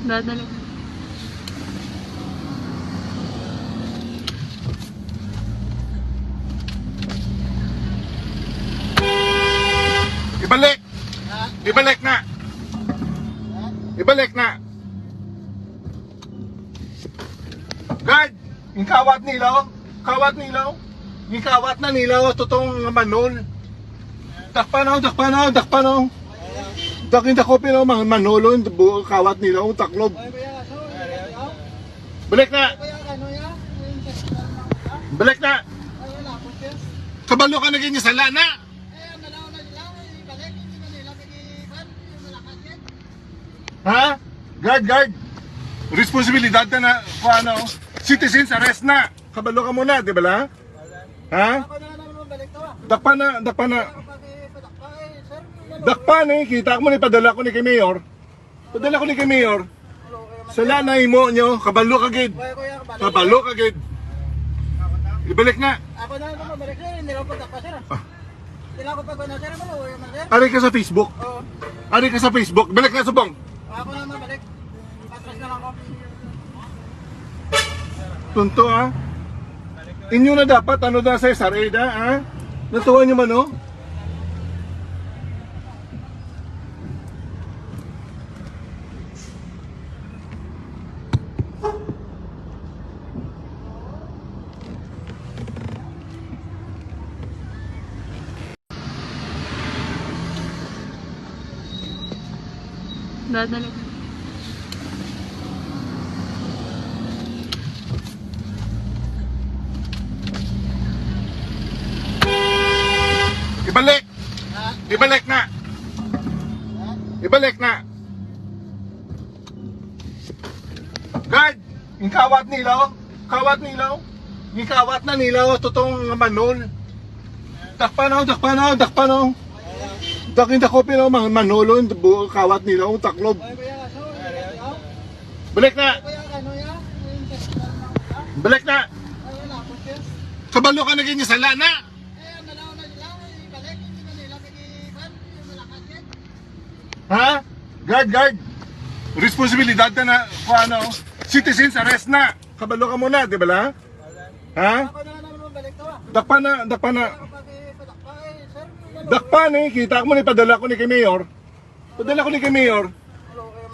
Dadala. Ibalik! Ibalik na! Ibalik na! Guard! Yung kawat nilaw! Kawat nilaw! Yung kawat na nilaw! Totoong manol! Dakpanaw! Dakpanaw! Dakpanaw! Dakin dakopi na manolo! Kawat nilaw! Taklob! Balik na! Balik na! Kabalo ka na ganyan sa lana! Ha? Guard! Responsibilidad na na, ano, citizens arrest na. Kabalo ka muna, di ba la? Ha? Dakpa na. Dakpa na eh, kita mo na ipadala ko ni kay Mayor. Padala ko ni kay Mayor. Sa lanay mo nyo, kabalo ka gid. Kabalo ka gid. Ibalik na. Ako na naman balik sir, hindi lang po dakpa sir. Hindi lang ako pag-una sir, maluwi man sir. Ari ka sa Facebook. Oo. Ari ka sa Facebook. Balik na subong. Ako na naman balik. Patras na lang ako. Tunto ha? Inyo na dapat ano da sa SRA da ha? Natuwa nyo man oh? Dadala. Ibalik! Ibalik na! Ibalik na! Guard! Yung kawat nilaw! Kawat nilaw! Yung kawat na nilaw! Totoong manol! Dakpanaw! Dakin dakopi na manolo! Kawat nilaw! Taklob! Balik na! Balik na! Kabalo ka na ganyan sa lana! Ha? Guard! Responsibilidad na na, ano, citizens arrest na. Kabalo ka muna, di ba la? Ha? Ako na naman balik to. Dakpa na. Dakpa na eh, kita mo na ipadala ko ni kay Mayor. Padala ko ni kay Mayor.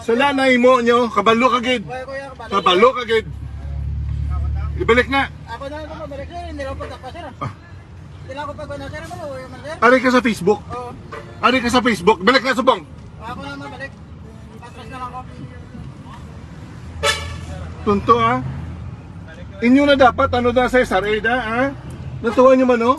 Sa lanay mo nyo, kabalo ka gid. Kabalo ka gid. Ibalik na. Ako na naman balik sir, hindi lang po dakpa sir. Hindi lang ako pag-una sir, maluwi man sir. Ari ka sa Facebook. Oo. Ari ka sa Facebook. Balik na subong. Ako na naman balik. Patras na lang ako. Tunto ha? Inyo na dapat ano da sa SRA da ha? Natuwa nyo man oh?